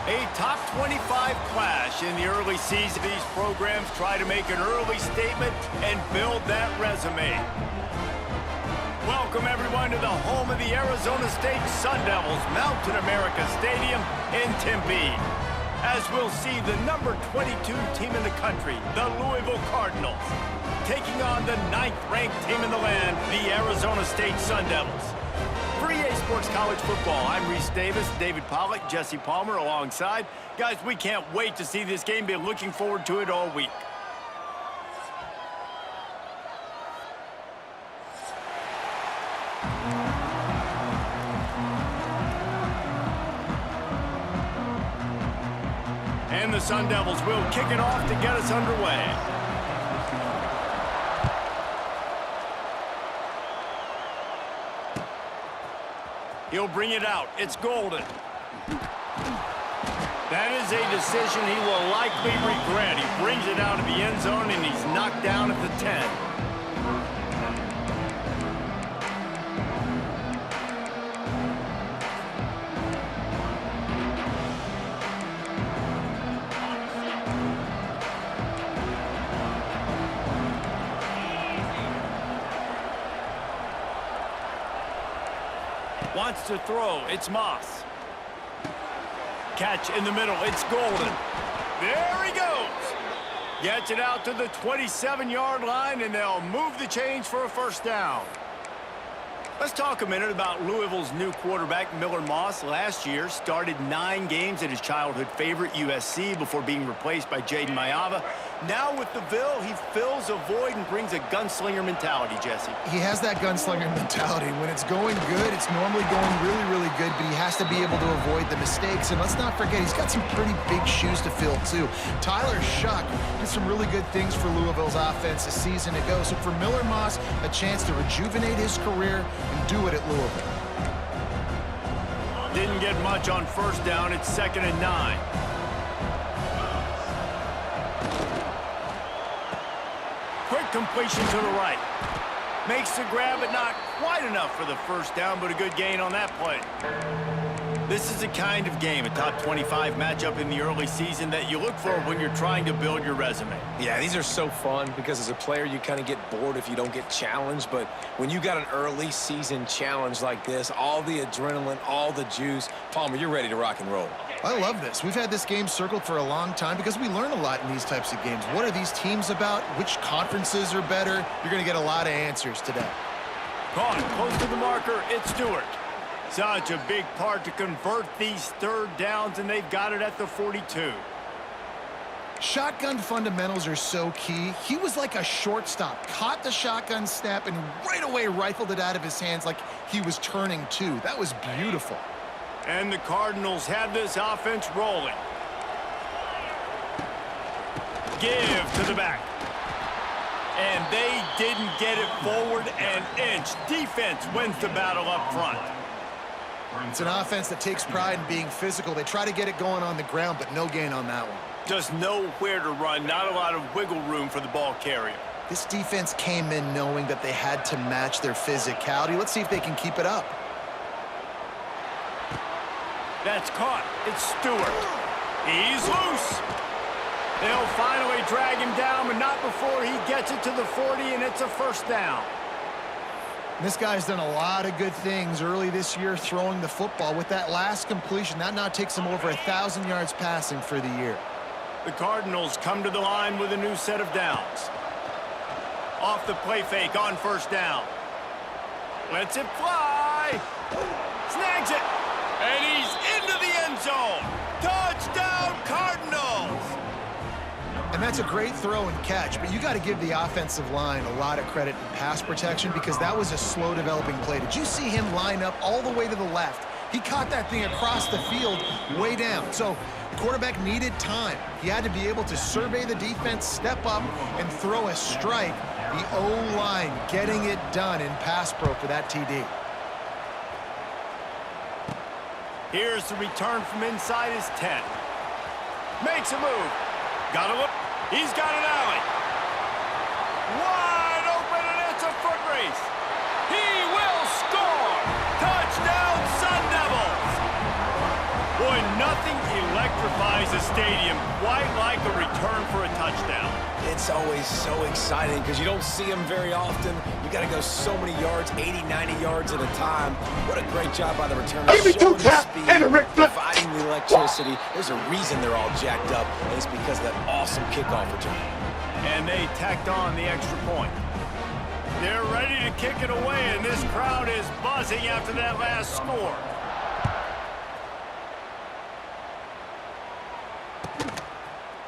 A top 25 clash in the early season. These programs try to make an early statement and build that resume. Welcome, everyone, to the home of the Arizona State Sun Devils, Mountain America Stadium in Tempe. As we'll see the number 22 team in the country, the Louisville Cardinals, taking on the 9th-ranked team in the land, the Arizona State Sun Devils. For EA Sports College Football, I'm Reese Davis, David Pollack, Jesse Palmer alongside. Guys, we can't wait to see this game. Been looking forward to it all week. And the Sun Devils will kick it off to get us underway. He'll bring it out. It's Golden. That is a decision he will likely regret. He brings it out of the end zone, and he's knocked down at the 10. Wants to throw. It's Moss. Catch in the middle. It's Golden. There he goes. Gets it out to the 27-yard line, and they'll move the chains for a first down. Let's talk a minute about Louisville's new quarterback, Miller Moss. Last year, started 9 games at his childhood favorite, USC, before being replaced by Jaden Maiava. Now with the Ville, he fills a void and brings a gunslinger mentality, Jesse. He has that gunslinger mentality. When it's going good, it's normally going really, really good, but he has to be able to avoid the mistakes. And let's not forget, he's got some pretty big shoes to fill, too. Tyler Shuck did some really good things for Louisville's offense a season ago. So for Miller Moss, a chance to rejuvenate his career and do it at Louisville. Didn't get much on first down. It's 2nd and 9. Quick completion to the right. Makes the grab, but not quite enough for the first down, but a good gain on that play. This is the kind of game, a top 25 matchup in the early season, that you look for when you're trying to build your resume. Yeah, these are so fun because as a player, you kind of get bored if you don't get challenged. But when you got an early season challenge like this, all the adrenaline, all the juice, Palmer, you're ready to rock and roll. I love this. We've had this game circled for a long time because we learn a lot in these types of games. What are these teams about? Which conferences are better? You're going to get a lot of answers today. Caught close to the marker. It's Stewart. Such a big part to convert these third downs, and they've got it at the 42. Shotgun fundamentals are so key. He was like a shortstop, caught the shotgun snap, and right away rifled it out of his hands like he was turning two. That was beautiful. And the Cardinals have this offense rolling. Give to the back. And they didn't get it forward an inch. Defense wins the battle up front. It's an offense that takes pride in being physical. They try to get it going on the ground, but no gain on that one. Just nowhere to run, not a lot of wiggle room for the ball carrier. This defense came in knowing that they had to match their physicality. Let's see if they can keep it up. That's caught. It's Stewart. He's loose. They'll finally drag him down, but not before he gets it to the 40, and it's a first down. This guy's done a lot of good things early this year throwing the football. With that last completion, that now takes him over 1,000 yards passing for the year. The Cardinals come to the line with a new set of downs. Off the play fake on first down. Lets it fly. Snags it. And he's into the end zone. Touchdown, Cardinals! And that's a great throw and catch, but you got to give the offensive line a lot of credit in pass protection because that was a slow developing play. Did you see him line up all the way to the left? He caught that thing across the field way down. So the quarterback needed time. He had to be able to survey the defense, step up, and throw a strike. The O-line getting it done in pass pro for that TD. Here's the return from inside his 10. Makes a move. Got to look. He's got an alley. Wide open, and it's a foot race. He will score. Touchdown, Sun Devils. Boy, nothing electrifies a stadium quite like a return for a touchdown. It's always so exciting because you don't see them very often. You got to go so many yards, 80, 90 yards at a time. What a great job by the returner. Showing the speed, providing the electricity. There's a reason they're all jacked up, and it's because of that awesome kickoff return. And they tacked on the extra point. They're ready to kick it away, and this crowd is buzzing after that last score.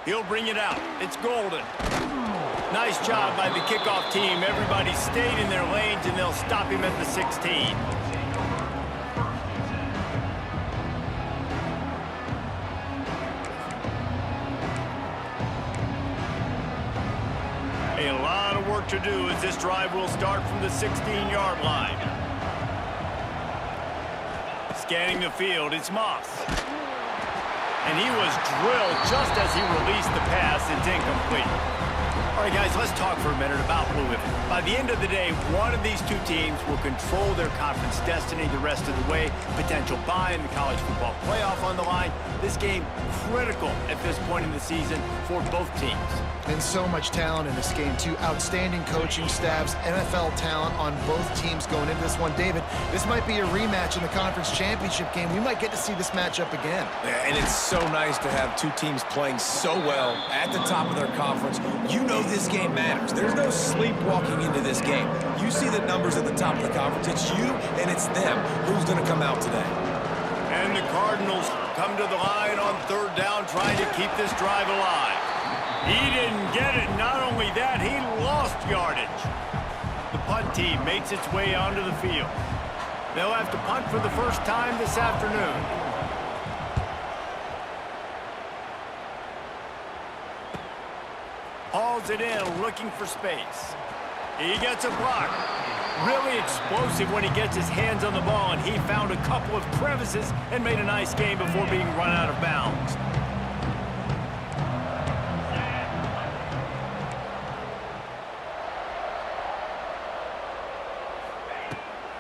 He'll bring it out. It's Golden. Nice job by the kickoff team. Everybody stayed in their lanes, and they'll stop him at the 16. A lot of work to do as this drive will start from the 16-yard line. Scanning the field, it's Moss. And he was drilled just as he released the pass. It's incomplete. All right, guys, let's talk for a minute about Louisville. By the end of the day, one of these two teams will control their conference destiny the rest of the way. Potential bye in the college football playoff on the line. This game critical at this point in the season for both teams. And so much talent in this game, too. Outstanding coaching staffs, NFL talent on both teams going into this one. David, this might be a rematch in the conference championship game. We might get to see this matchup again. Yeah, and it's so nice to have two teams playing so well at the top of their conference. You know this game matters. There's no sleepwalking into this game. You see the numbers at the top of the conference. It's you and it's them. Who's going to come out today? And the Cardinals come to the line on third down, trying to keep this drive alive. He didn't get it. Not only that, he lost yardage. The punt team makes its way onto the field. They'll have to punt for the first time this afternoon. Hauls it in, looking for space. He gets a block. Really explosive when he gets his hands on the ball, and he found a couple of crevices and made a nice game before being run out of bounds.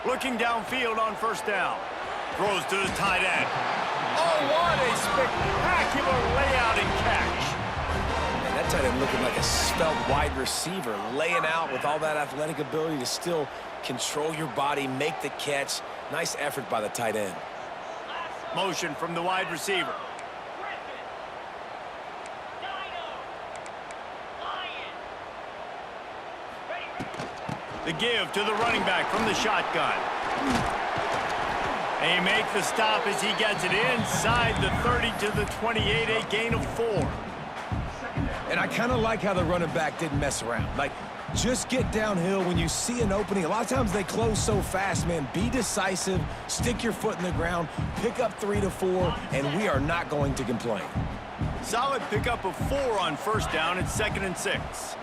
Looking downfield on first down. Throws to the tight end. Oh, what a spectacular layout and catch. Man, that tight end looking like a svelte wide receiver, laying out with all that athletic ability to still control your body, make the catch. Nice effort by the tight end. Motion from the wide receiver. The give to the running back from the shotgun. They make the stop as he gets it inside the 30 to the 28, a gain of 4. And I kind of like how the running back didn't mess around. Like, just get downhill when you see an opening. A lot of times they close so fast, man. Be decisive, stick your foot in the ground, pick up 3 to 4, and we are not going to complain. Solid pickup of 4 on first down. It's 2nd and 6.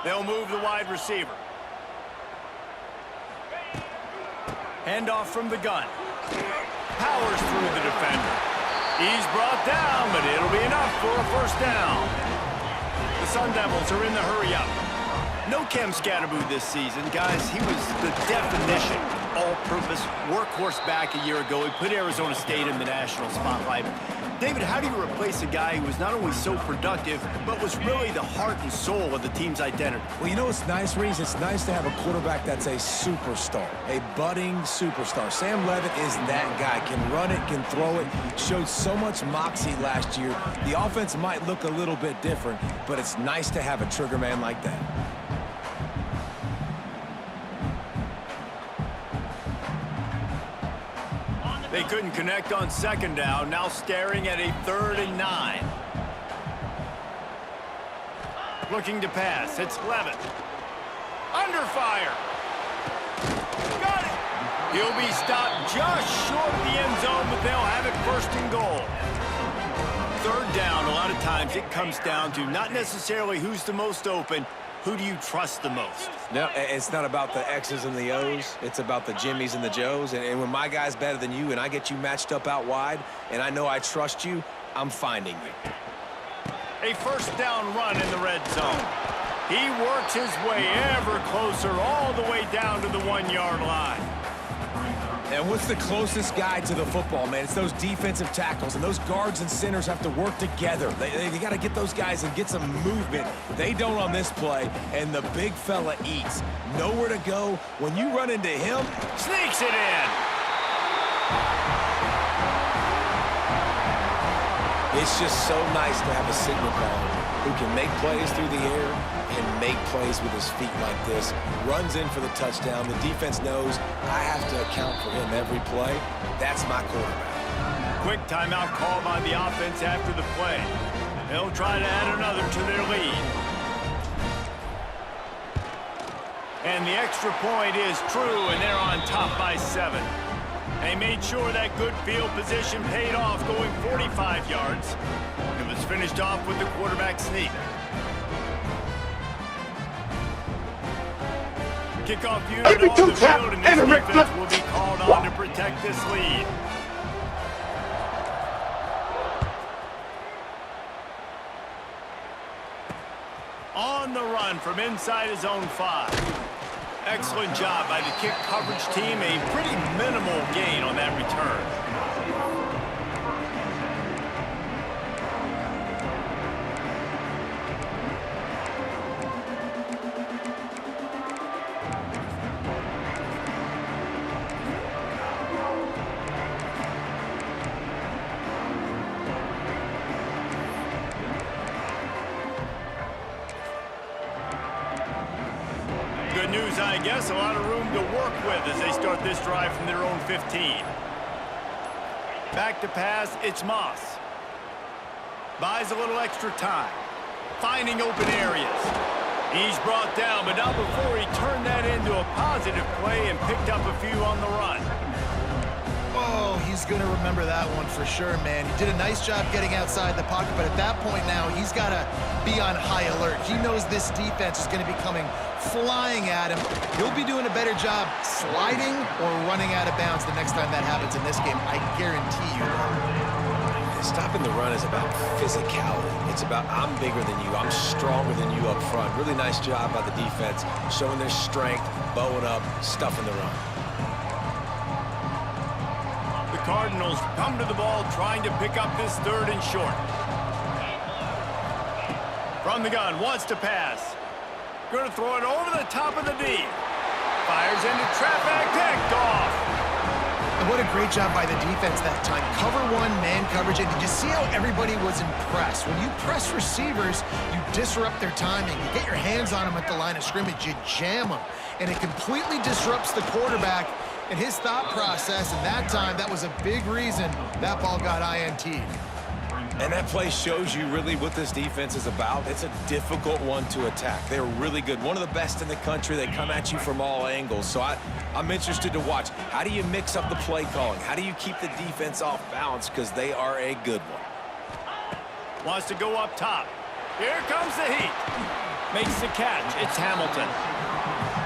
They'll move the wide receiver. Handoff from the gun. Powers through the defender. He's brought down, but it'll be enough for a first down. The Sun Devils are in the hurry-up. No Cam Scatterboo this season, guys. He was the definition all-purpose workhorse back a year ago. He put Arizona State in the national spotlight. David, how do you replace a guy who was not only so productive, but was really the heart and soul of the team's identity? Well, you know what's nice, Reese? It's nice to have a quarterback that's a superstar, a budding superstar. Sam Levitt is that guy. Can run it, can throw it, showed so much moxie last year. The offense might look a little bit different, but it's nice to have a trigger man like that. They couldn't connect on second down, now staring at a 3rd and 9. Looking to pass, it's Levitt. Under fire. Got it. He'll be stopped just short of the end zone, but they'll have it 1st and goal. 3rd down, a lot of times it comes down to not necessarily who's the most open, who do you trust the most? No, it's not about the X's and the O's. It's about the Jimmies and the Joes. And when my guy's better than you and I get you matched up out wide and I know I trust you, I'm finding you. A 1st down run in the red zone. He works his way ever closer all the way down to the 1-yard line. And what's the closest guy to the football, man? It's those defensive tackles, and those guards and centers have to work together. They got to get those guys and get some movement. They don't on this play, and the big fella eats. Nowhere to go. When you run into him, Sneaks it in. it's just so nice to have a signal caller who can make plays through the air and make plays with his feet like this. Runs in for the touchdown. The defense knows I have to account for him every play. That's my quarterback. Quick timeout call by the offense after the play. They'll try to add another to their lead. And the extra point is true, and they're on top by 7. They made sure that good field position paid off, going 45 yards. It was finished off with the quarterback sneak. Kickoff unit on the field, and this defense will be called on to protect this lead. On the run from inside his own 5. Excellent job by the kick coverage team. A pretty minimal gain on that return. Good news, I guess. A lot of room to work with as they start this drive from their own 15. Back to pass, it's Moss. Buys a little extra time. Finding open areas. He's brought down, but not before he turned that into a positive play and picked up a few on the run. Oh, he's going to remember that one for sure, man. He did a nice job getting outside the pocket, but at that point now, he's got to be on high alert. He knows this defense is going to be coming flying at him. He'll be doing a better job sliding or running out of bounds the next time that happens in this game. I guarantee you that. Stopping the run is about physicality. It's about I'm bigger than you. I'm stronger than you up front. Really nice job by the defense, showing their strength, bowing up, stuffing the run. The Cardinals come to the ball trying to pick up this 3rd and short. From the gun, wants to pass. Going to throw it over the top of the D. Fires into traffic, picked off. And what a great job by the defense that time. Cover 1, man coverage. And did you see how everybody was impressed? When you press receivers, you disrupt their timing. You get your hands on them at the line of scrimmage. You jam them. And it completely disrupts the quarterback and his thought process. And that time, that was a big reason that ball got INT'd. And that play shows you really what this defense is about. It's a difficult one to attack. They're really good. One of the best in the country. They come at you from all angles. So I'm interested to watch. How do you mix up the play calling? How do you keep the defense off balance? Because they are a good one. Wants to go up top. Here comes the heat. Makes the catch. It's Hamilton.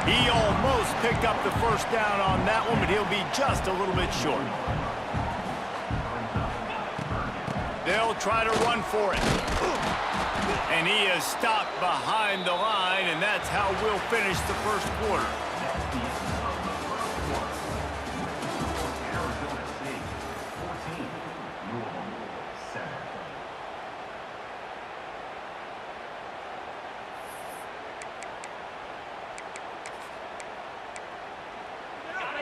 He almost picked up the first down on that one, but he'll be just a little bit short. They'll try to run for it. And he is stopped behind the line, and that's how we'll finish the first quarter.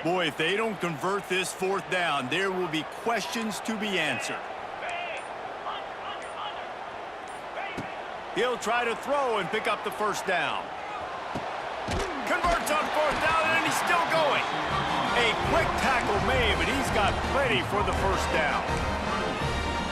Boy, if they don't convert this 4th down, there will be questions to be answered. He'll try to throw and pick up the first down. Converts on 4th down, and he's still going. A quick tackle made, but he's got plenty for the first down.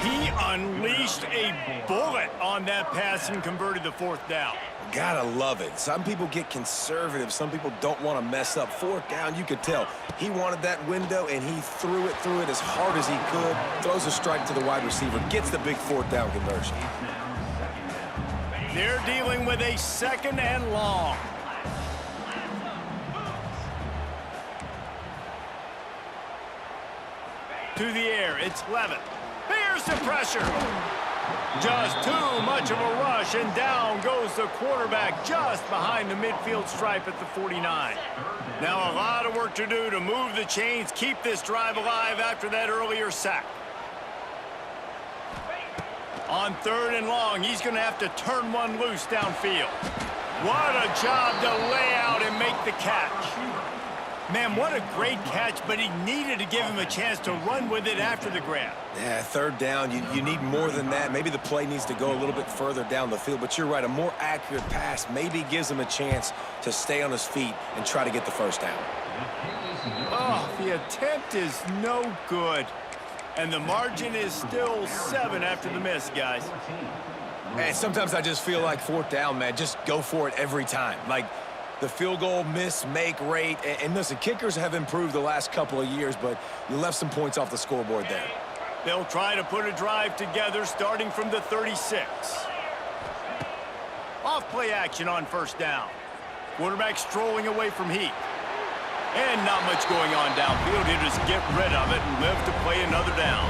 He unleashed a bullet on that pass and converted the 4th down. Gotta love it. Some people get conservative. Some people don't want to mess up. 4th down, you could tell. He wanted that window, and he threw it as hard as he could. Throws a strike to the wide receiver. Gets the big 4th down conversion. They're dealing with a 2nd and long. To the air, it's Levin. Here's the pressure. Just too much of a rush, and down goes the quarterback just behind the midfield stripe at the 49. Now a lot of work to do to move the chains, keep this drive alive after that earlier sack. On 3rd and long, he's going to have to turn one loose downfield. What a job to lay out and make the catch. Man, what a great catch, but he needed to give him a chance to run with it after the grab. Yeah, 3rd down, you need more than that. Maybe the play needs to go a little bit further down the field, but you're right, a more accurate pass maybe gives him a chance to stay on his feet and try to get the 1st down. Oh, the attempt is no good. And the margin is still 7 after the miss, guys. And sometimes I just feel like 4th down, man, just go for it every time. Like, the field goal miss-make rate. And listen, kickers have improved the last couple of years, but you left some points off the scoreboard there. They'll try to put a drive together starting from the 36. Off play action on 1st down. Quarterback strolling away from heat. And not much going on downfield. He'll just get rid of it and live to play another down.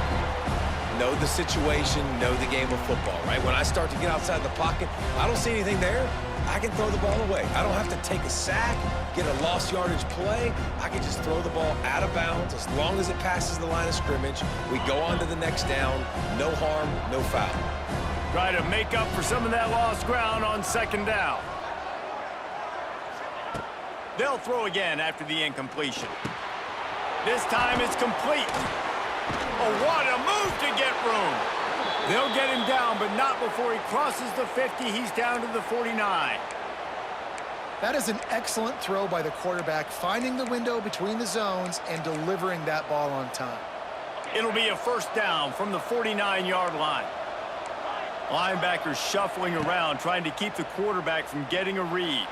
Know the situation, know the game of football, right? When I start to get outside the pocket, I don't see anything there. I can throw the ball away. I don't have to take a sack, get a lost yardage play. I can just throw the ball out of bounds as long as it passes the line of scrimmage. We go on to the next down. No harm, no foul. Try to make up for some of that lost ground on 2nd down. They'll throw again after the incompletion. This time it's complete. Oh, what a move to get room. They'll get him down, but not before he crosses the 50. He's down to the 49. That is an excellent throw by the quarterback, finding the window between the zones and delivering that ball on time. It'll be a 1st down from the 49-yard line. Linebackers shuffling around, trying to keep the quarterback from getting a read.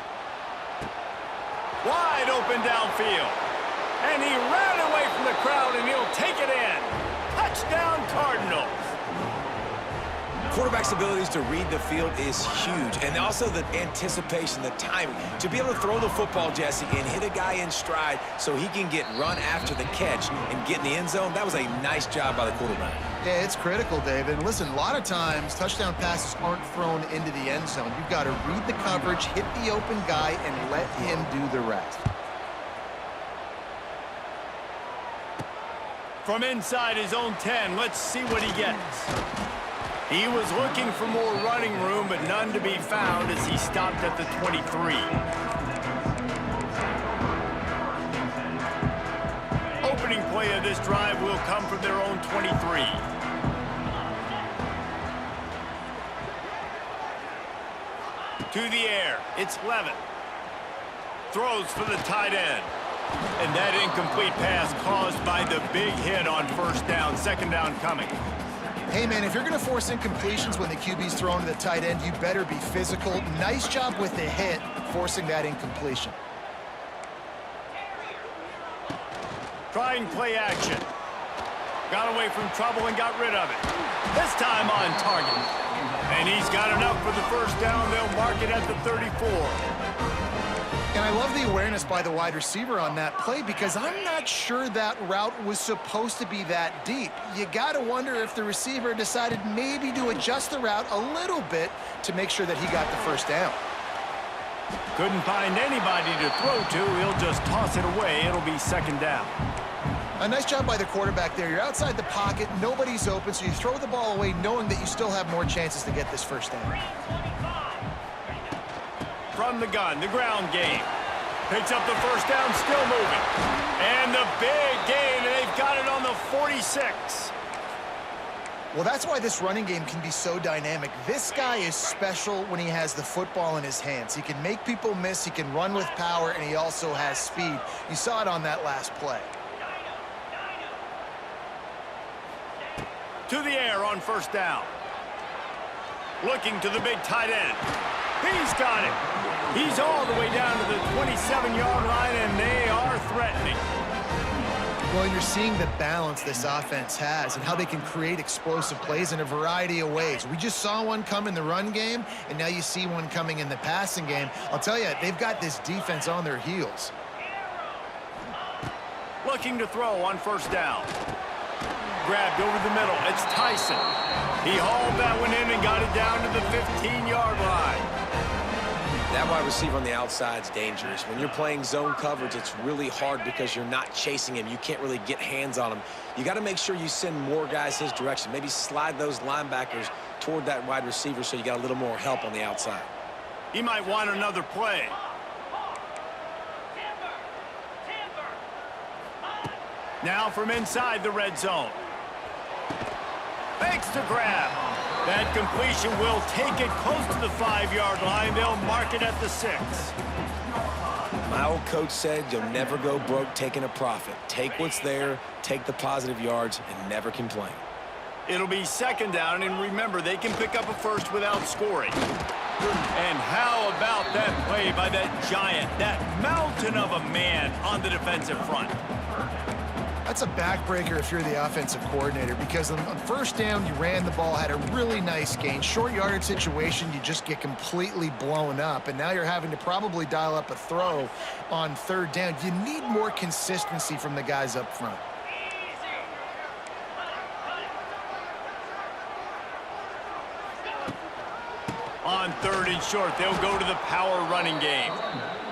Wide open downfield. And he ran away from the crowd, and he'll take it in. Touchdown, Cardinals. Quarterback's abilities to read the field is huge, and also the anticipation, the timing. To be able to throw the football, Jesse, and hit a guy in stride so he can get run after the catch and get in the end zone, that was a nice job by the quarterback. Yeah, it's critical, David. And listen, a lot of times, touchdown passes aren't thrown into the end zone. You've got to read the coverage, hit the open guy, and let him do the rest. From inside his own 10, let's see what he gets. He was looking for more running room, but none to be found as he stopped at the 23. Opening play of this drive will come from their own 23. To the air, it's Levin. Throws for the tight end. And that incomplete pass caused by the big hit on 1st down, 2nd down coming. Hey, man, if you're going to force incompletions when the QB's thrown to the tight end, you better be physical. Nice job with the hit, forcing that incompletion. Trying play action. Got away from trouble and got rid of it. This time on target. And he's got enough for the 1st down. They'll mark it at the 34. And I love the awareness by the wide receiver on that play because I'm not sure that route was supposed to be that deep. You got to wonder if the receiver decided maybe to adjust the route a little bit to make sure that he got the 1st down. Couldn't find anybody to throw to. He'll just toss it away. It'll be 2nd down. A nice job by the quarterback there. You're outside the pocket. Nobody's open, so you throw the ball away knowing that you still have more chances to get this 1st down. From the gun, the ground game. Picks up the 1st down, still moving. And the big gain, and they've got it on the 46. Well, that's why this running game can be so dynamic. This guy is special when he has the football in his hands. He can make people miss, he can run with power, and he also has speed. You saw it on that last play. To the air on 1st down. Looking to the big tight end. He's got it. He's all the way down to the 27-yard line, and they are threatening. Well, you're seeing the balance this offense has and how they can create explosive plays in a variety of ways. We just saw one come in the run game, and now you see one coming in the passing game. I'll tell you, they've got this defense on their heels. Looking to throw on 1st down. grabbed over the middle. It's Tyson. He hauled that one in and got it down to the 15-yard line. That wide receiver on the outside is dangerous. When you're playing zone coverage, it's really hard because you're not chasing him. You can't really get hands on him. You got to make sure you send more guys his direction. Maybe slide those linebackers toward that wide receiver so you got a little more help on the outside. He might want another play. Now from inside the red zone. Fakes to grab. That completion will take it close to the 5-yard line. They'll mark it at the 6. My old coach said you'll never go broke taking a profit. Take what's there, take the positive yards, and never complain. It'll be 2nd down, and remember, they can pick up a first without scoring. And how about that play by that giant, that mountain of a man on the defensive front? That's a backbreaker if you're the offensive coordinator, because on 1st down, you ran the ball, had a really nice gain. Short yardage situation, you just get completely blown up, and now you're having to probably dial up a throw on 3rd down. You need more consistency from the guys up front. On 3rd and short, they'll go to the power running game.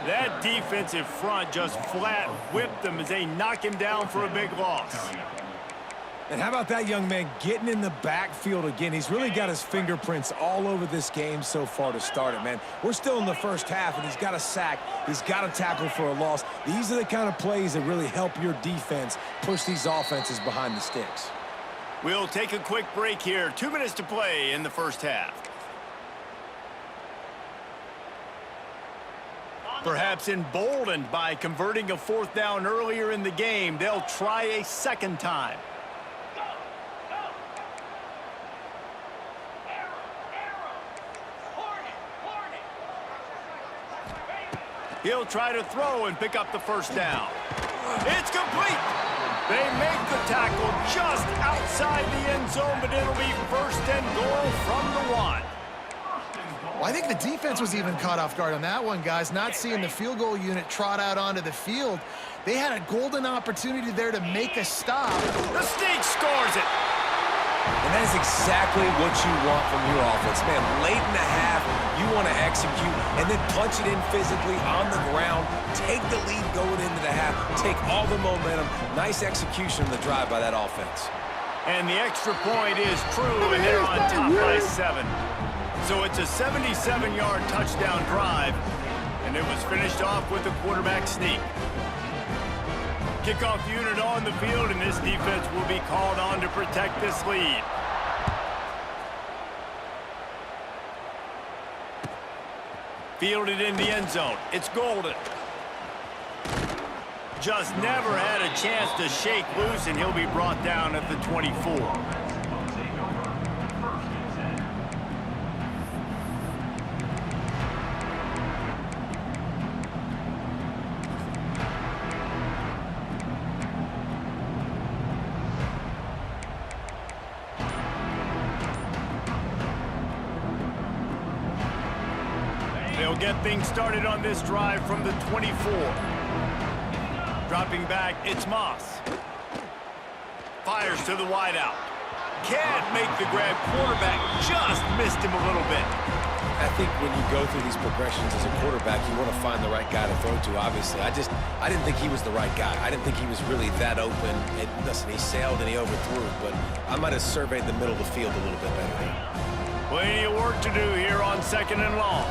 That defensive front just flat whipped them as they knock him down for a big loss. And how about that young man getting in the backfield again? He's really got his fingerprints all over this game so far to start it, man. We're still in the 1st half, and he's got a sack. He's got a tackle for a loss. These are the kind of plays that really help your defense push these offenses behind the sticks. We'll take a quick break here. 2 minutes to play in the 1st half. Perhaps emboldened by converting a 4th down earlier in the game, they'll try a 2nd time. He'll try to throw and pick up the 1st down. It's complete. They make the tackle just outside the end zone, but it'll be 1st and goal from the 1. Well, I think the defense was even caught off guard on that one, guys. Not seeing the field goal unit trot out onto the field. They had a golden opportunity there to make a stop. The Sneak scores it. And that is exactly what you want from your offense. Man, late in the half, you want to execute and then punch it in physically on the ground. Take the lead going into the half. Take all the momentum. Nice execution on the drive by that offense. And the extra point is true, and they're on top by 7. So it's a 77-yard touchdown drive, and it was finished off with a quarterback sneak. Kickoff unit on the field, and this defense will be called on to protect this lead. Fielded in the end zone. It's Golden. Just never had a chance to shake loose, and he'll be brought down at the 24. They'll get things started on this drive from the 24. Dropping back, it's Moss. Fires to the wideout. Can't make the grab. Quarterback just missed him a little bit. I think when you go through these progressions as a quarterback, you want to find the right guy to throw to, obviously. I didn't think he was the right guy. I didn't think he was really that open. Listen, he sailed and he overthrew it, but I might have surveyed the middle of the field a little bit better. Plenty of work to do here on 2nd and long.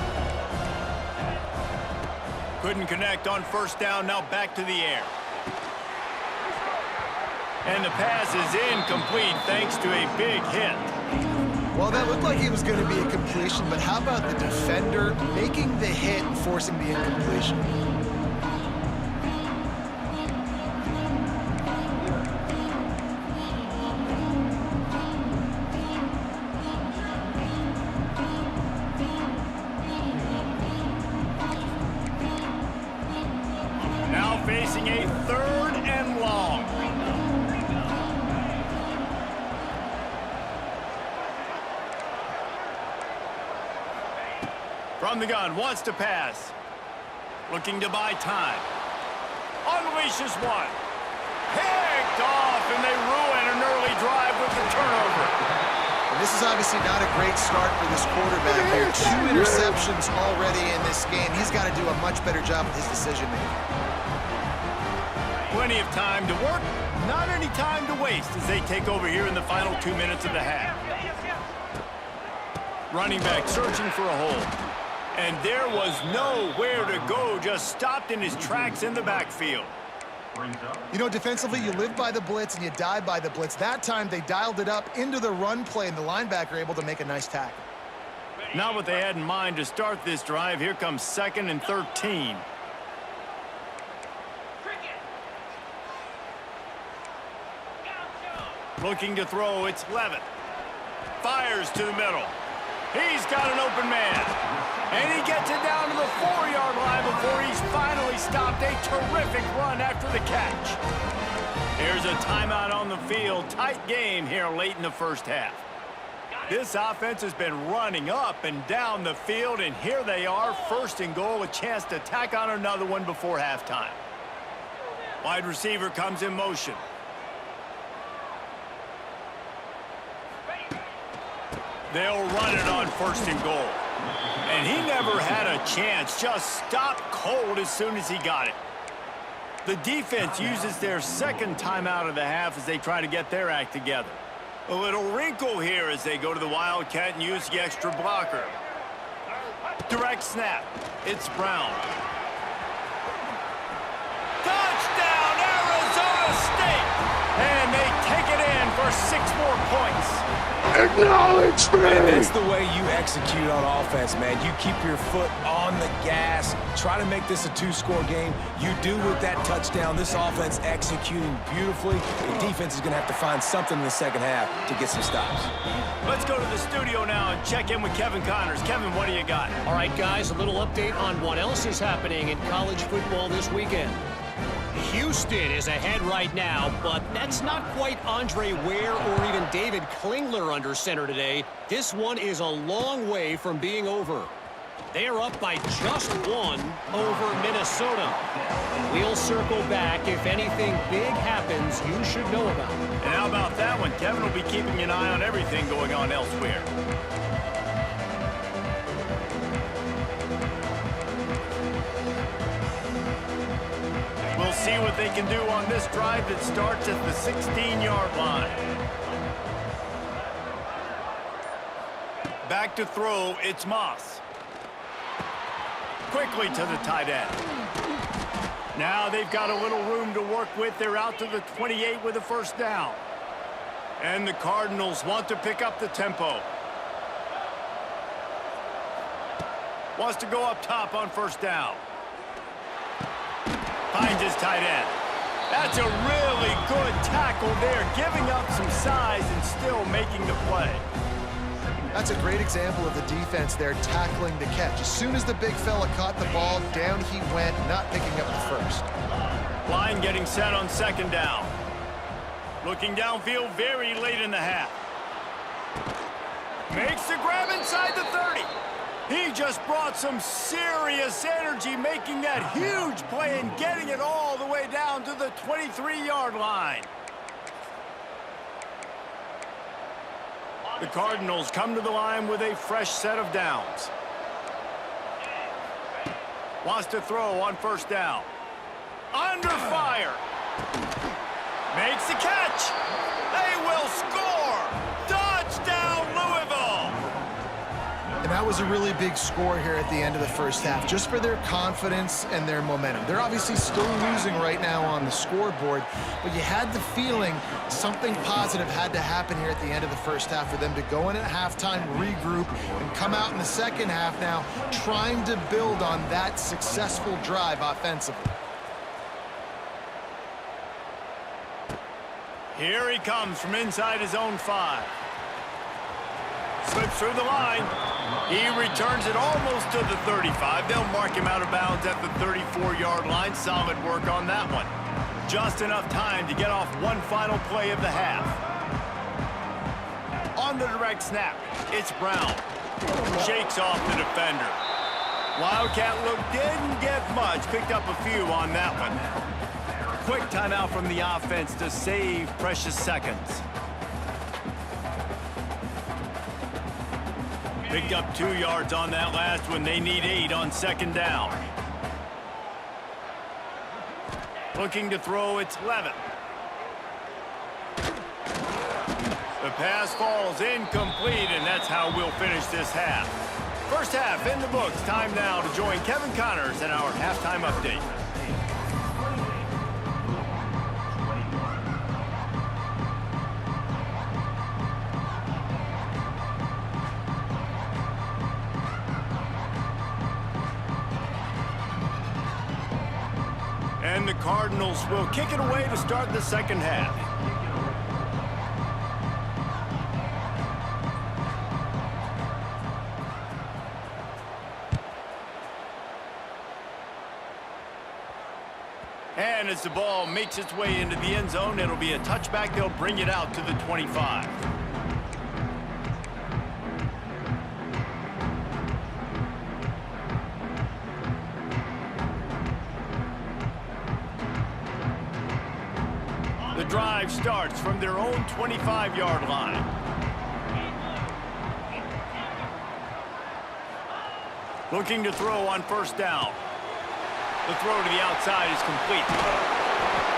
Couldn't connect on 1st down, now back to the air. And the pass is incomplete thanks to a big hit. Well, that looked like it was going to be a completion, but how about the defender making the hit and forcing the incompletion? Now facing a 3rd and long. From the gun, wants to pass. Looking to buy time. Unleashes one. Picked off, and they ruin an early drive. This is obviously not a great start for this quarterback here. 2 interceptions already in this game. He's got to do a much better job with his decision-making. Plenty of time to work, not any time to waste as they take over here in the final 2 minutes of the half. Running back searching for a hole. And there was nowhere to go, just stopped in his tracks in the backfield. You know, defensively, you live by the blitz and you die by the blitz. That time, they dialed it up into the run play, and the linebacker able to make a nice tackle. Not what they had in mind to start this drive. Here comes 2nd and 13. Looking to throw, it's Levin. Fires to the middle. He's got an open man. And he gets it down to the 4-yard line before he's finally stopped. A terrific run after the catch. Here's a timeout on the field. Tight game here late in the first half. This offense has been running up and down the field, and here they are, 1st and goal, a chance to tack on another one before halftime. Wide receiver comes in motion. They'll run it on 1st and goal. And he never had a chance, just stopped cold as soon as he got it. The defense uses their 2nd timeout of the half as they try to get their act together. A little wrinkle here as they go to the Wildcat and use the extra blocker. Direct snap. It's Brown. Touchdown, Arizona State! And they take it in for 6 more points. Acknowledge me! And that's the way you execute on offense, man. You keep your foot on the gas. Try to make this a 2-score game. You do with that touchdown. This offense executing beautifully. The defense is going to have to find something in the second half to get some stops. Let's go to the studio now and check in with Kevin Connors. Kevin, what do you got? All right, guys, a little update on what else is happening in college football this weekend. Houston is ahead right now, but that's not quite Andre Ware or even David Klingler under center today. This one is a long way from being over. They are up by just 1 over Minnesota. We'll circle back. If anything big happens, you should know about it. And how about that one? Kevin will be keeping an eye on everything going on elsewhere. We'll see what they can do on this drive that starts at the 16-yard line. Back to throw, it's Moss. Quickly to the tight end. Now they've got a little room to work with. They're out to the 28 with a 1st down. And the Cardinals want to pick up the tempo. Wants to go up top on 1st down. Finds his tight end. That's a really good tackle there, giving up some size and still making the play. That's a great example of the defense there tackling the catch. As soon as the big fella caught the ball, down he went, not picking up the 1st. Line getting set on 2nd down. Looking downfield very late in the half. Makes the grab inside the 30. He just brought some serious energy, making that huge play and getting it all the way down to the 23-yard line. The Cardinals come to the line with a fresh set of downs. Wants to throw on 1st down. Under fire. Makes the catch. They will score. Touchdown, Louisville. And that was a really big score here at the end of the first half, just for their confidence and their momentum. They're obviously still losing right now on the scoreboard, but you had the feeling something positive had to happen here at the end of the first half for them to go in at halftime, regroup, and come out in the second half now trying to build on that successful drive offensively. Here he comes from inside his own 5. Slips through the line. He returns it almost to the 35. They'll mark him out of bounds at the 34-yard line. Solid work on that one. Just enough time to get off one final play of the half. On the direct snap, it's Brown. Shakes off the defender. Wildcat look didn't get much. Picked up a few on that one. Quick timeout from the offense to save precious seconds. Picked up 2 yards on that last one. They need 8 on second down. Looking to throw, it's Levin. The pass falls incomplete, and that's how we'll finish this half. First half in the books. Time now to join Kevin Connors in our halftime update. And the Cardinals will kick it away to start the second half. And as the ball makes its way into the end zone, it'll be a touchback. They'll bring it out to the 25. The drive starts from their own 25-yard line. Looking to throw on first down. The throw to the outside is complete.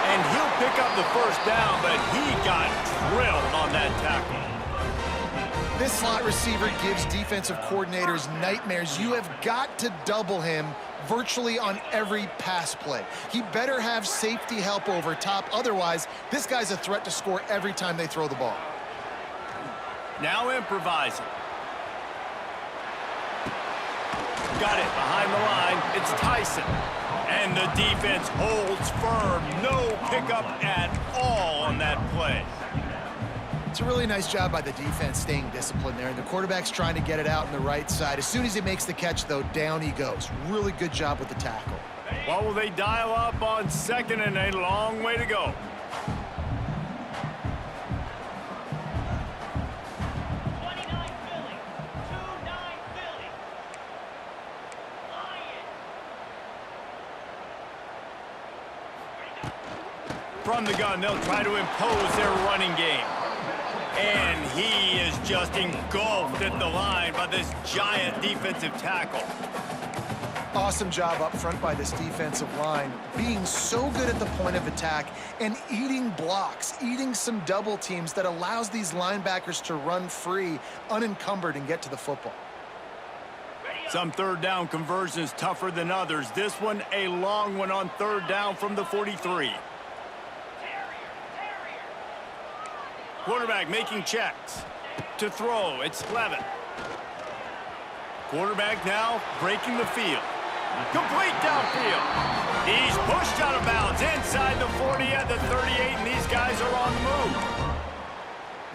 And he'll pick up the first down, but he got drilled on that tackle. This slot receiver gives defensive coordinators nightmares. You have got to double him virtually on every pass play. He better have safety help over top. Otherwise, this guy's a threat to score every time they throw the ball. Now improvising. Got it behind the line. It's Tyson. And the defense holds firm. No pickup at all on that play. It's a really nice job by the defense staying disciplined there. And the quarterback's trying to get it out on the right side. As soon as he makes the catch, though, down he goes. Really good job with the tackle. What will they dial up on second and a long way to go? From the gun, they'll try to impose their running game. And he is just engulfed at the line by this giant defensive tackle. Awesome job up front by this defensive line, being so good at the point of attack and eating blocks, eating some double teams that allows these linebackers to run free, unencumbered, and get to the football. Some third down conversions tougher than others. This one, a long one on third down from the 43. Quarterback making checks. To throw, it's Levin. Quarterback now breaking the field. Complete downfield. He's pushed out of bounds inside the 40 at the 38, and these guys are on the move.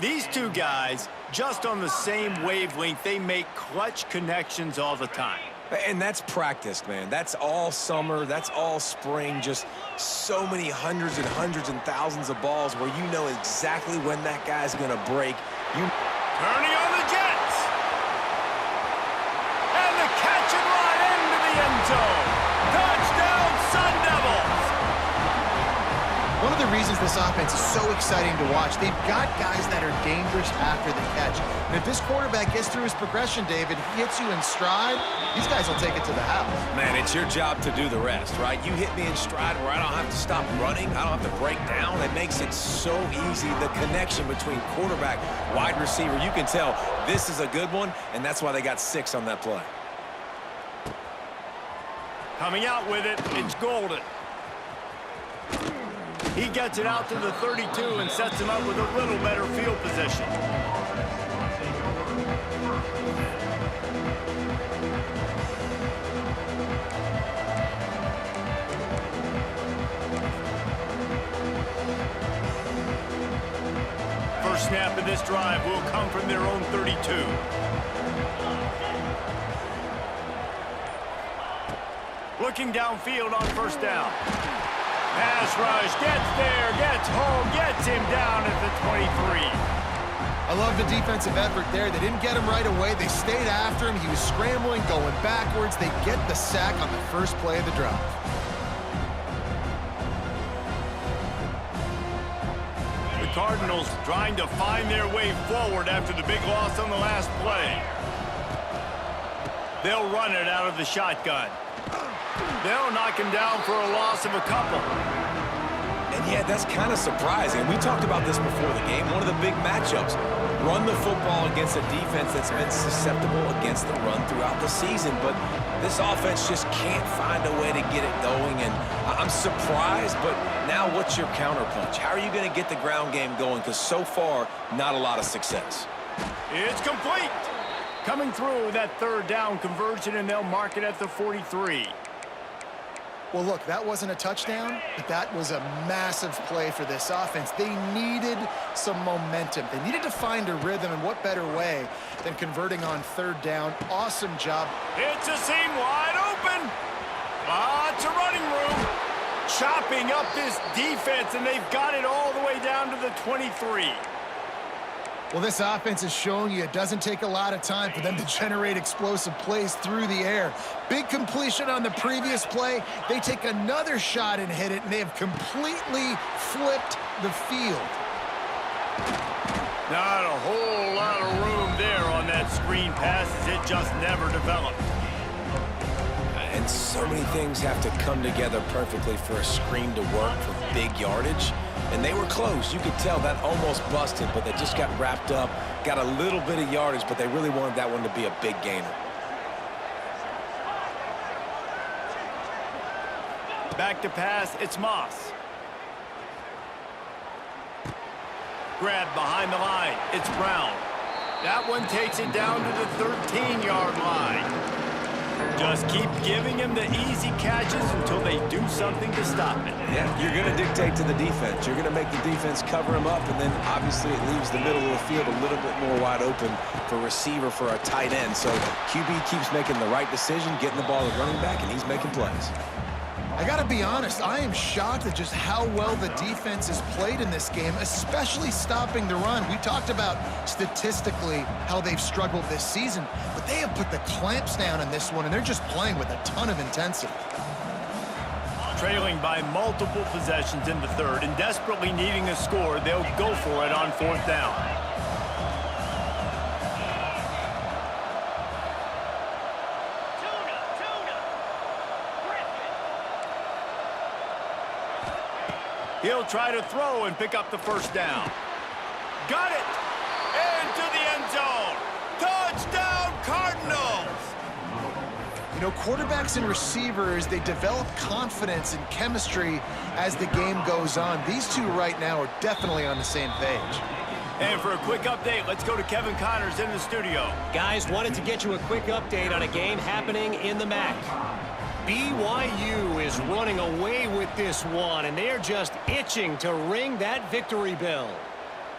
These two guys, just on the same wavelength, they make clutch connections all the time. And that's practiced, man. That's all summer. That's all spring. Just so many hundreds and thousands of balls where you know exactly when that guy's going to break. Turning on the Jets. And the catch and run into the end zone. Touchdown, Sun Devils. One of the reasons this offense is so exciting to watch, they've got guys that are dangerous after the catch. And if this quarterback gets through his progression, David, he hits you in stride, these guys will take it to the house. Man, it's your job to do the rest, right? You hit me in stride where I don't have to stop running. I don't have to break down. It makes it so easy. The connection between quarterback, wide receiver, you can tell this is a good one, and that's why they got 6 on that play. Coming out with it, it's Golden. He gets it out to the 32 and sets him up with a little better field position. First snap of this drive will come from their own 32. Looking downfield on first down. Pass rush, gets there, gets home, gets him down at the 23. I love the defensive effort there. They didn't get him right away. They stayed after him. He was scrambling, going backwards. They get the sack on the first play of the drive. The Cardinals trying to find their way forward after the big loss on the last play. They'll run it out of the shotgun. They'll knock him down for a loss of a couple. And yeah, that's kind of surprising. We talked about this before the game. One of the big matchups. Run the football against a defense that's been susceptible against the run throughout the season. But this offense just can't find a way to get it going. And I'm surprised, but now what's your counterpunch? How are you going to get the ground game going? Because so far, not a lot of success. It's complete. Coming through with that third down conversion, and they'll mark it at the 43. Well, look, that wasn't a touchdown, but that was a massive play for this offense. They needed some momentum. They needed to find a rhythm, and what better way than converting on third down. Awesome job. It's a seam wide open. Lots of running room. Chopping up this defense, and they've got it all the way down to the 23. Well, this offense is showing you it doesn't take a lot of time for them to generate explosive plays through the air. Big completion on the previous play. They take another shot and hit it, and they have completely flipped the field. Not a whole lot of room there on that screen pass, as it just never developed. And so many things have to come together perfectly for a screen to work for big yardage. And they were close. You could tell that almost busted, but they just got wrapped up, got a little bit of yardage, but they really wanted that one to be a big gainer. Back to pass, it's Moss. Grab behind the line, it's Brown. That one takes it down to the 13-yard line. Just keep giving him the easy catches until they do something to stop it. Yeah, you're going to dictate to the defense. You're going to make the defense cover him up, and then obviously it leaves the middle of the field a little bit more wide open for receiver for a tight end. So QB keeps making the right decision, getting the ball to running back, and he's making plays. I got to be honest, I am shocked at just how well the defense has played in this game, especially stopping the run. We talked about statistically how they've struggled this season, but they have put the clamps down in this one, and they're just playing with a ton of intensity. Trailing by multiple possessions in the third and desperately needing a score, they'll go for it on fourth down. He'll try to throw and pick up the first down. Got it! Into the end zone! Touchdown, Cardinals! You know, quarterbacks and receivers, they develop confidence and chemistry as the game goes on. These two right now are definitely on the same page. And for a quick update, let's go to Kevin Connors in the studio. Guys, wanted to get you a quick update on a game happening in the MAC. BYU is running away with this one, and they're just itching to ring that victory bell.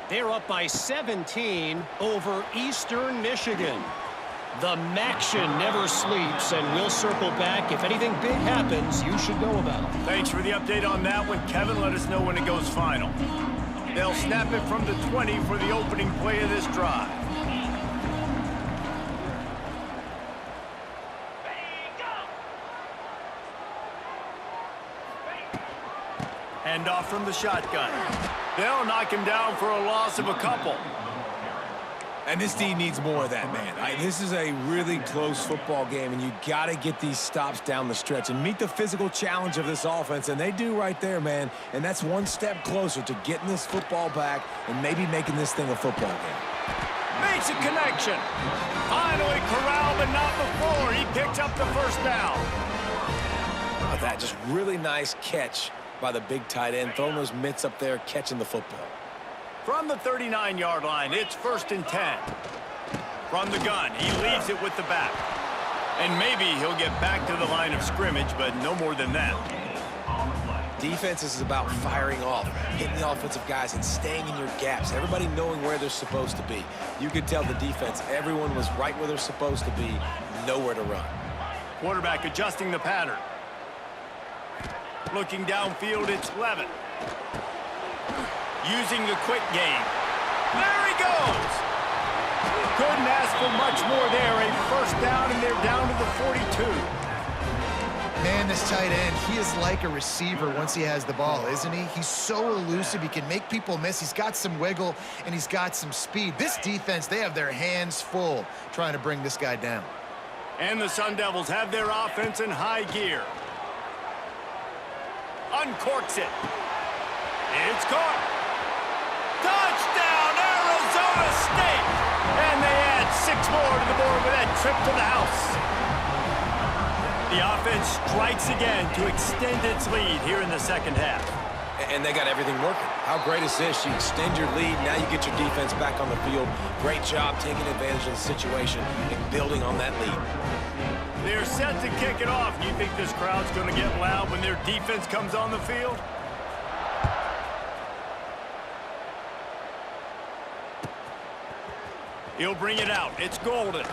They're up by 17 over Eastern Michigan. The Maction never sleeps, and we'll circle back. If anything big happens, you should know about it. Thanks for the update on that one, Kevin. Let us know when it goes final. They'll snap it from the 20 for the opening play of this drive. Hand off from the shotgun. They'll knock him down for a loss of a couple. And this team needs more of that, man. This is a really close football game, and you got to get these stops down the stretch and meet the physical challenge of this offense, and they do right there, man. And that's one step closer to getting this football back and maybe making this thing a football game. Makes a connection. Finally corralled, but not before. He picked up the first down. Oh, that just really nice catch by the big tight end, throwing those mitts up there, catching the football. From the 39-yard line, it's 1st and 10. From the gun, he leaves it with the back. And maybe he'll get back to the line of scrimmage, but no more than that. Defense is about firing off, hitting the offensive guys, and staying in your gaps. Everybody knowing where they're supposed to be. You could tell the defense, everyone was right where they're supposed to be, nowhere to run. Quarterback adjusting the pattern. Looking downfield, it's Levin. Using the quick game. There he goes! Couldn't ask for much more there. A first down, and they're down to the 42. Man, this tight end, he is like a receiver once he has the ball, isn't he? He's so elusive. He can make people miss. He's got some wiggle, and he's got some speed. This defense, they have their hands full trying to bring this guy down. And the Sun Devils have their offense in high gear. Uncorks it. It's caught. Touchdown, Arizona State! And they add 6 more to the board with that trip to the house. The offense strikes again to extend its lead here in the second half. And they got everything working. How great is this? You extend your lead, now you get your defense back on the field. Great job taking advantage of the situation and building on that lead. They're set to kick it off. You think this crowd's going to get loud when their defense comes on the field? He'll bring it out. It's Golden.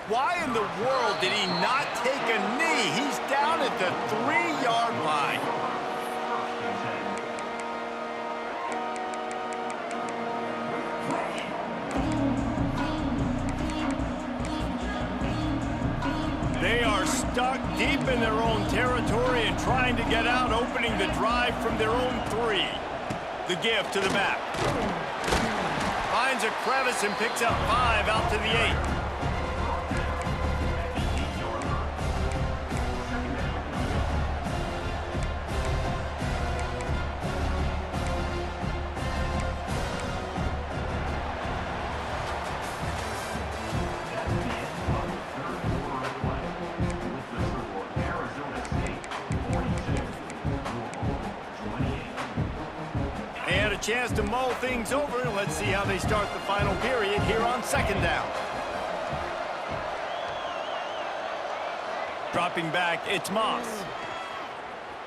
Why in the world did he not take a knee? He's down at the 3-yard line. They are stuck deep in their own territory and trying to get out, opening the drive from their own 3. The give to the back. Finds a crevice and picks up 5 out to the 8. Chance to mull things over. Let's see how they start the final period here on second down. Dropping back, it's Moss.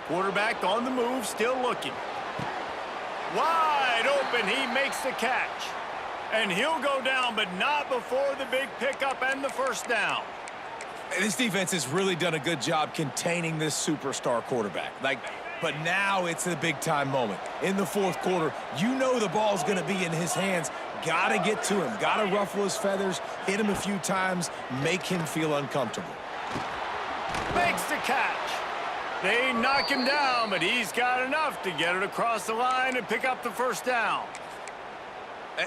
Quarterback on the move, still looking. Wide open, he makes the catch. And he'll go down, but not before the big pickup and the first down. This defense has really done a good job containing this superstar quarterback. But now it's a big-time moment. In the fourth quarter, you know the ball's going to be in his hands. Got to get to him. Got to ruffle his feathers, hit him a few times, make him feel uncomfortable. Makes the catch. They knock him down, but he's got enough to get it across the line and pick up the first down.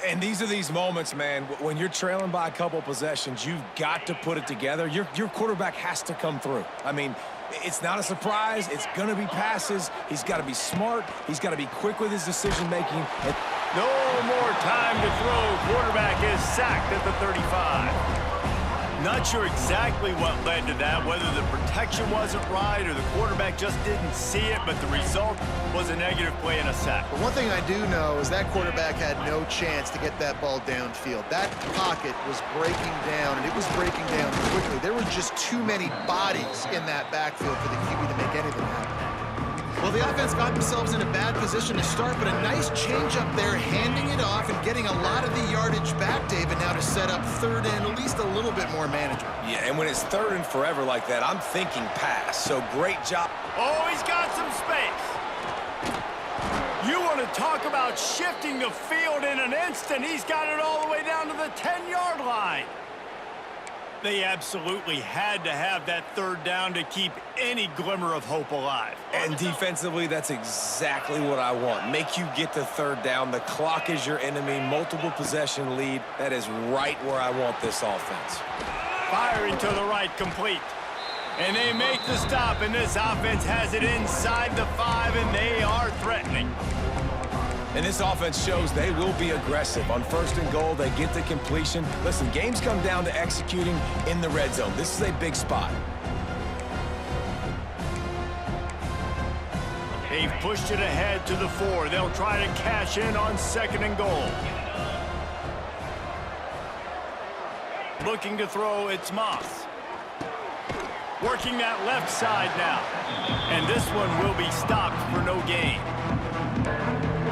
And these are these moments, man, when you're trailing by a couple possessions, you've got to put it together. Your quarterback has to come through. I mean, it's not a surprise. It's going to be passes. He's got to be smart. He's got to be quick with his decision-making. No more time to throw. Quarterback is sacked at the 35. Not sure exactly what led to that, whether the protection wasn't right or the quarterback just didn't see it, but the result was a negative play and a sack. But one thing I do know is that quarterback had no chance to get that ball downfield. That pocket was breaking down, and it was breaking down quickly. There were just too many bodies in that backfield for the QB to make anything happen. Well, the offense got themselves in a bad position to start, but a nice change up there, handing it off and getting a lot of the yardage back, David, now to set up third and at least a little bit more manageable. Yeah, and when it's third and forever like that, I'm thinking pass. So great job. Oh, he's got some space. You want to talk about shifting the field in an instant. He's got it all the way down to the 10-yard line. They absolutely had to have that third down to keep any glimmer of hope alive. And defensively, that's exactly what I want. Make you get the third down. The clock is your enemy. Multiple possession lead. That is right where I want this offense. Firing to the right, complete. And they make the stop, and this offense has it inside the 5, and they are threatening. And this offense shows they will be aggressive. On first and goal, they get the completion. Listen, games come down to executing in the red zone. This is a big spot. They've pushed it ahead to the 4. They'll try to cash in on second and goal. Looking to throw, it's Moss. Working that left side now. And this one will be stopped for no gain.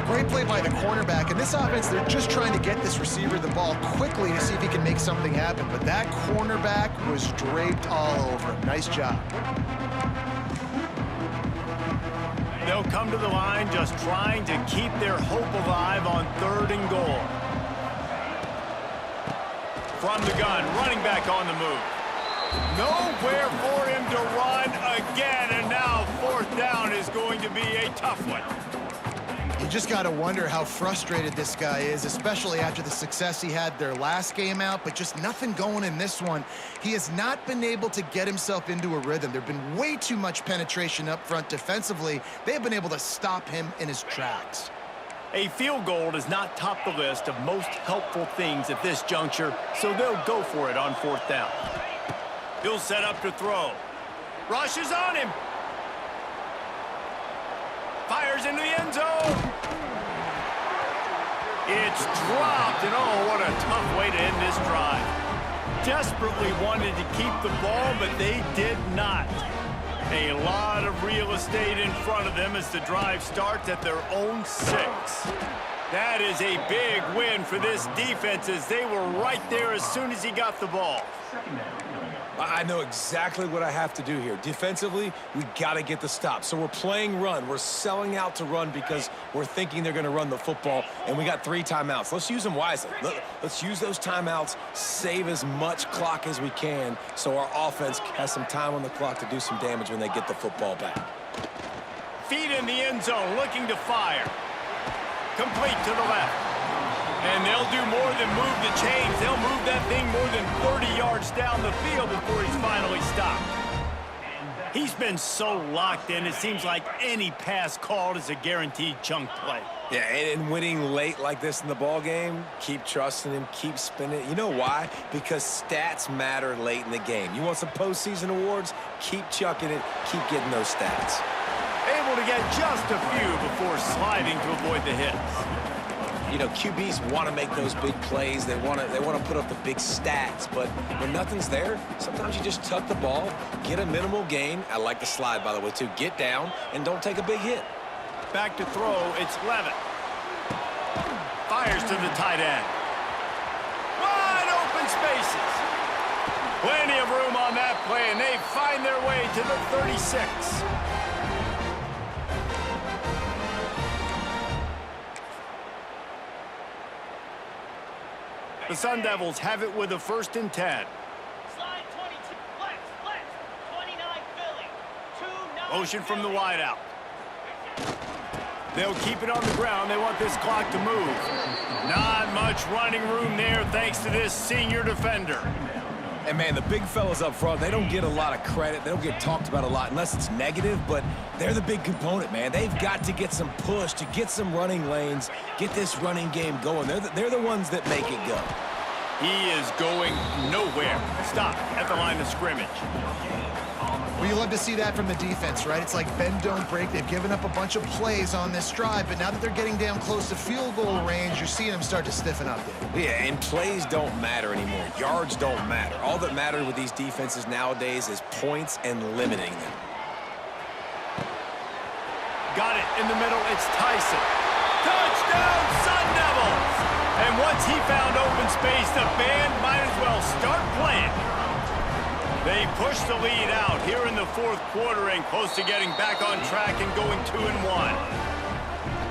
Great play by the cornerback. In this offense, they're just trying to get this receiver the ball quickly to see if he can make something happen. But that cornerback was draped all over him. Nice job. They'll come to the line just trying to keep their hope alive on third and goal. From the gun, running back on the move. Nowhere for him to run again, and now fourth down is going to be a tough one. You just got to wonder how frustrated this guy is, especially after the success he had their last game out, but just nothing going in this one. He has not been able to get himself into a rhythm. There's been way too much penetration up front defensively. They've been able to stop him in his tracks. A field goal does not top the list of most helpful things at this juncture, so they'll go for it on 4th down. He'll set up to throw. Rushes on him. Fires into the end zone. It's dropped, and oh, what a tough way to end this drive. Desperately wanted to keep the ball, but they did not. A lot of real estate in front of them as the drive starts at their own 6. That is a big win for this defense as they were right there as soon as he got the ball. I know exactly what I have to do here. Defensively, we got to get the stop. So we're playing run. We're selling out to run because we're thinking they're going to run the football, and we got 3 timeouts. Let's use them wisely. Let's use those timeouts, save as much clock as we can so our offense has some time on the clock to do some damage when they get the football back. Feet in the end zone, looking to fire. Complete to the left. And they'll do more than move the chains. They'll move that thing more than 30 yards down the field before he's finally stopped. He's been so locked in, it seems like any pass called is a guaranteed chunk play. Yeah, and winning late like this in the ball game, keep trusting him, keep spinning. You know why? Because stats matter late in the game. You want some postseason awards? Keep chucking it, keep getting those stats. Able to get just a few before sliding to avoid the hits. You know, QBs want to make those big plays. They want to put up the big stats. But when nothing's there, sometimes you just tuck the ball, get a minimal gain. I like the slide, by the way, too. Get down and don't take a big hit. Back to throw, it's Levitt. Fires to the tight end. Wide open spaces. Plenty of room on that play, and they find their way to the 36. The Sun Devils have it with a 1st and 10. Slide 22, flex, 29 Philly, Motion from the wideout. They'll keep it on the ground. They want this clock to move. Not much running room there thanks to this senior defender. And, man, the big fellas up front, they don't get a lot of credit. They don't get talked about a lot unless it's negative, but they're the big component, man. They've got to get some push, to get some running lanes, get this running game going. They're the ones that make it go. He is going nowhere. Stop at the line of scrimmage. Well, you love to see that from the defense, right? It's like bend, don't break. They've given up a bunch of plays on this drive, but now that they're getting down close to field goal range, you're seeing them start to stiffen up there. Yeah, and plays don't matter anymore. Yards don't matter. All that matters with these defenses nowadays is points and limiting them. Got it in the middle. It's Tyson. Touchdown, Sun Devils! And once he found open space, the band might as well start playing. They push the lead out here in the 4th quarter and close to getting back on track and going 2-1.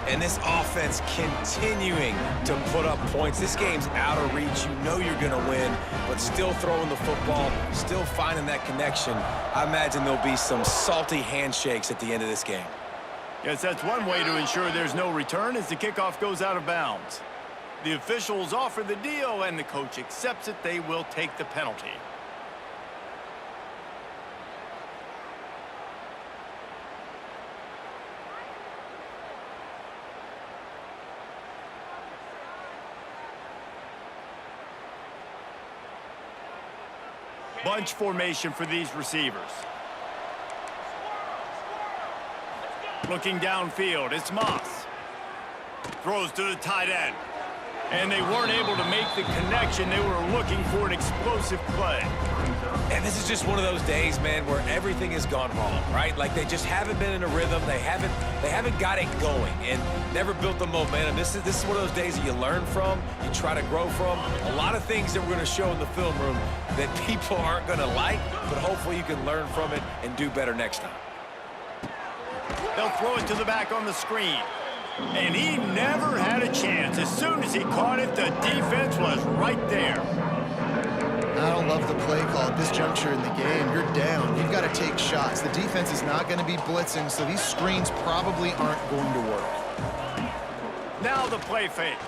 And this offense continuing to put up points. This game's out of reach. You know you're going to win, but still throwing the football, still finding that connection. I imagine there'll be some salty handshakes at the end of this game. Yes, that's one way to ensure there's no return as the kickoff goes out of bounds. The officials offer the deal, and the coach accepts it. They will take the penalty. Bunch formation for these receivers. Looking downfield, it's Moss. Throws to the tight end. And they weren't able to make the connection. They were looking for an explosive play. And this is just one of those days, man, where everything has gone wrong, right? Like they just haven't been in a rhythm. They haven't got it going and never built the momentum. This is one of those days that you learn from, you try to grow from. A lot of things that we're going to show in the film room that people aren't going to like, but hopefully you can learn from it and do better next time. They'll throw it to the back on the screen. And he never had a chance. As soon as he caught it, the defense was right there. I don't love the play call at this juncture in the game. You're down. You've got to take shots. The defense is not going to be blitzing, so these screens probably aren't going to work. Now the play fake.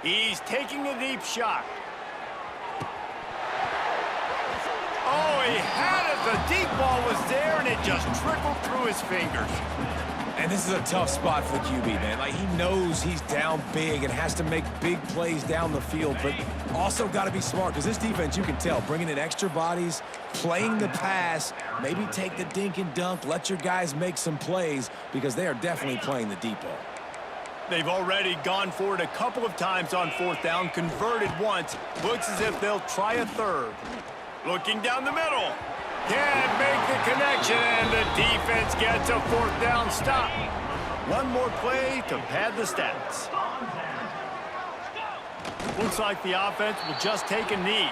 He's taking a deep shot. Oh, he had it. The deep ball was there, and it just trickled through his fingers. And this is a tough spot for the QB, man. Like, he knows he's down big and has to make big plays down the field, but also got to be smart because this defense, you can tell, bringing in extra bodies, playing the pass, maybe take the dink and dunk, let your guys make some plays because they are definitely playing the deep ball. They've already gone for it a couple of times on fourth down, converted once. Looks as if they'll try a third. Looking down the middle. Can't make the connection, and the defense gets a fourth down stop. One more play to pad the stats. Looks like the offense will just take a knee.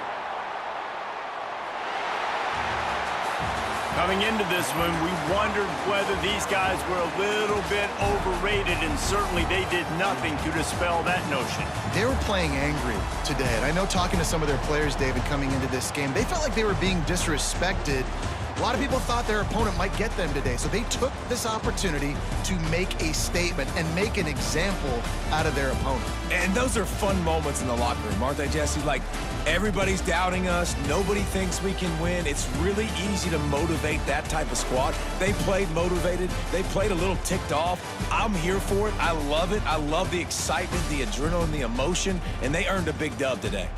Coming into this one, we wondered whether these guys were a little bit overrated, and certainly they did nothing to dispel that notion. They were playing angry today, and I know talking to some of their players, David, coming into this game, they felt like they were being disrespected. A lot of people thought their opponent might get them today, so they took this opportunity to make a statement and make an example out of their opponent. And those are fun moments in the locker room, aren't they, Jesse? Like, everybody's doubting us. Nobody thinks we can win. It's really easy to motivate that type of squad. They played motivated. They played a little ticked off. I'm here for it. I love it. I love the excitement, the adrenaline, the emotion, and they earned a big dub today.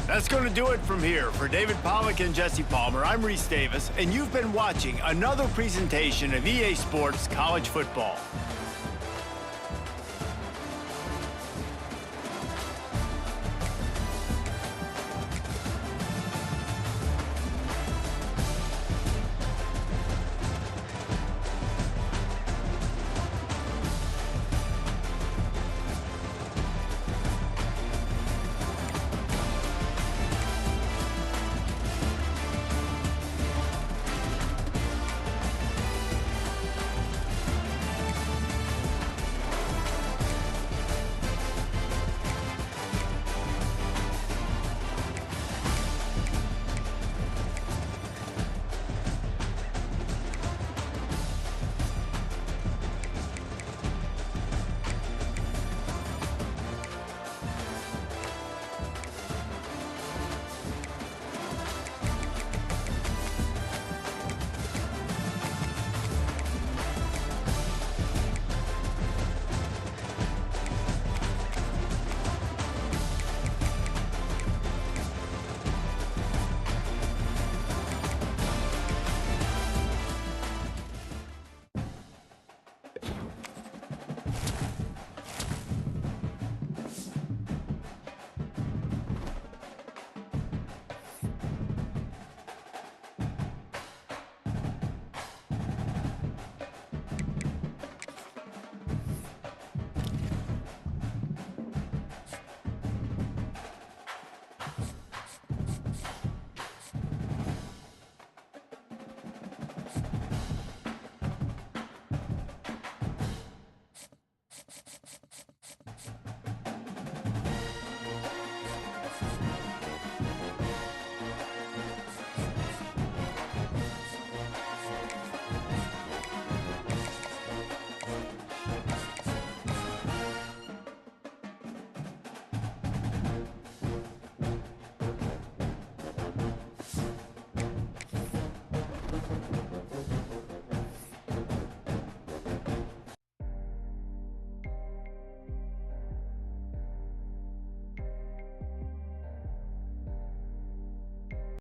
That's going to do it from here. For David Pollack and Jesse Palmer, I'm Reese Davis, and you've been watching another presentation of EA Sports College Football.